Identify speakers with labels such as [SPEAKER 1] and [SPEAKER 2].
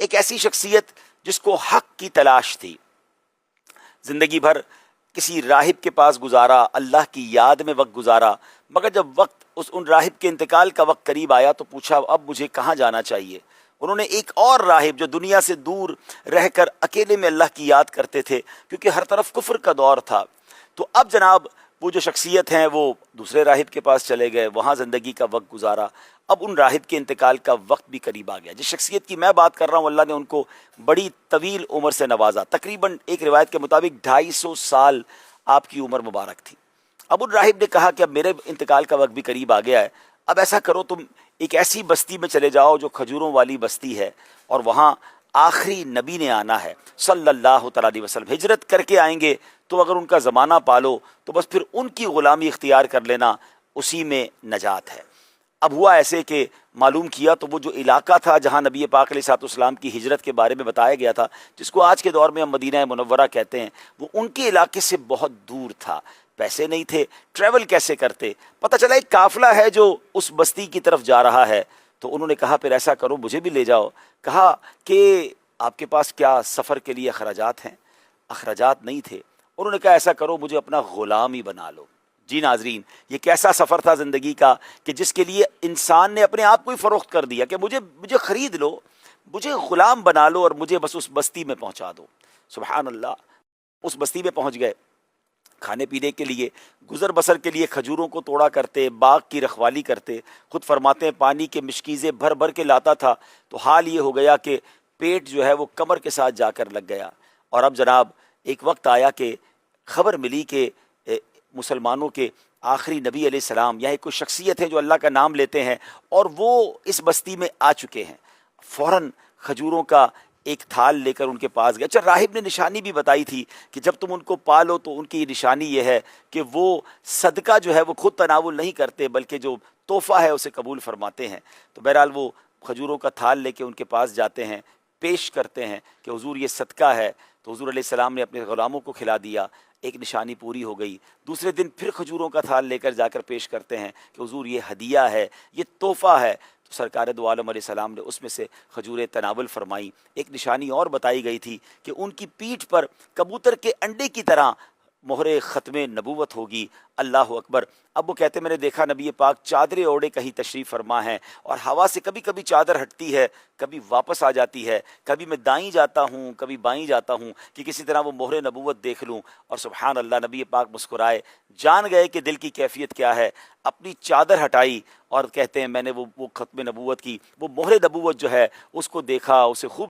[SPEAKER 1] ایک ایسی شخصیت جس کو حق کی تلاش تھی، زندگی بھر کسی راہب کے پاس گزارا، اللہ کی یاد میں وقت گزارا، مگر جب وقت ان راہب کے انتقال کا وقت قریب آیا تو پوچھا اب مجھے کہاں جانا چاہیے۔ انہوں نے ایک اور راہب جو دنیا سے دور رہ کر اکیلے میں اللہ کی یاد کرتے تھے، کیونکہ ہر طرف کفر کا دور تھا، تو اب جناب وہ جو شخصیت ہیں وہ دوسرے راہب کے پاس چلے گئے، وہاں زندگی کا وقت گزارا۔ اب ان راہب کے انتقال کا وقت بھی قریب آ گیا۔ جس شخصیت کی میں بات کر رہا ہوں، اللہ نے ان کو بڑی طویل عمر سے نوازا، تقریباً ایک روایت کے مطابق 250 سال آپ کی عمر مبارک تھی۔ اب ان راہب نے کہا کہ اب میرے انتقال کا وقت بھی قریب آ گیا ہے، اب ایسا کرو تم ایک ایسی بستی میں چلے جاؤ جو کھجوروں والی بستی ہے، اور وہاں آخری نبی نے آنا ہے صلی اللہ تعالیٰ علیہ وسلم، ہجرت کر کے آئیں گے، تو اگر ان کا زمانہ پالو تو بس پھر ان کی غلامی اختیار کر لینا، اسی میں نجات ہے۔ اب ہوا ایسے کہ معلوم کیا تو وہ جو علاقہ تھا جہاں نبی پاک علیہ الصلوۃ والسلام کی ہجرت کے بارے میں بتایا گیا تھا، جس کو آج کے دور میں ہم مدینہ منورہ کہتے ہیں، وہ ان کے علاقے سے بہت دور تھا، پیسے نہیں تھے، ٹریول کیسے کرتے؟ پتہ چلا ایک قافلہ ہے جو اس بستی کی طرف جا رہا ہے، تو انہوں نے کہا پھر ایسا کرو مجھے بھی لے جاؤ۔ کہا کہ آپ کے پاس کیا سفر کے لیے اخراجات ہیں؟ اخراجات نہیں تھے۔ انہوں نے کہا ایسا کرو مجھے اپنا غلام ہی بنا لو۔ جی ناظرین، یہ کیسا سفر تھا زندگی کا کہ جس کے لیے انسان نے اپنے آپ کو ہی فروخت کر دیا کہ مجھے خرید لو، مجھے غلام بنا لو اور مجھے بس اس بستی میں پہنچا دو۔ سبحان اللہ، اس بستی میں پہنچ گئے، کھانے پینے کے لیے، گزر بسر کے لیے کھجوروں کو توڑا کرتے، باغ کی رکھوالی کرتے۔ خود فرماتے ہیں پانی کے مشکیزیں بھر بھر کے لاتا تھا، تو حال یہ ہو گیا کہ پیٹ جو ہے وہ کمر کے ساتھ جا کر لگ گیا۔ اور اب جناب ایک وقت آیا کہ خبر ملی کہ مسلمانوں کے آخری نبی علیہ السلام، یا ایک کوئی شخصیت ہے جو اللہ کا نام لیتے ہیں، اور وہ اس بستی میں آ چکے ہیں۔ فوراً کھجوروں کا ایک تھال لے کر ان کے پاس گئے۔ اچھا، راہب نے نشانی بھی بتائی تھی کہ جب تم ان کو پالو تو ان کی نشانی یہ ہے کہ وہ صدقہ جو ہے وہ خود تناول نہیں کرتے، بلکہ جو تحفہ ہے اسے قبول فرماتے ہیں۔ تو بہرحال وہ کھجوروں کا تھال لے کے ان کے پاس جاتے ہیں، پیش کرتے ہیں کہ حضور یہ صدقہ ہے، تو حضور علیہ السلام نے اپنے غلاموں کو کھلا دیا، ایک نشانی پوری ہو گئی۔ دوسرے دن پھر کھجوروں کا تھال لے کر جا کر پیش کرتے ہیں کہ حضور یہ ہدیہ ہے، یہ تحفہ ہے، تو سرکار دو عالم علیہ السلام نے اس میں سے کھجوریں تناول فرمائی۔ ایک نشانی اور بتائی گئی تھی کہ ان کی پیٹھ پر کبوتر کے انڈے کی طرح مہر ختم نبوت ہوگی۔ اللہ اکبر۔ اب وہ کہتے میں نے دیکھا نبی پاک چادریں اوڑے کہیں تشریف فرما ہیں، اور ہوا سے کبھی کبھی چادر ہٹتی ہے، کبھی واپس آ جاتی ہے، کبھی میں دائیں جاتا ہوں کبھی بائیں جاتا ہوں کہ کسی طرح وہ مہر نبوت دیکھ لوں۔ اور سبحان اللہ، نبی پاک مسکرائے، جان گئے کہ دل کی کیفیت کیا ہے، اپنی چادر ہٹائی اور کہتے ہیں میں نے وہ ختم نبوت کی وہ مہر نبوت جو ہے اس کو دیکھا، اسے خوب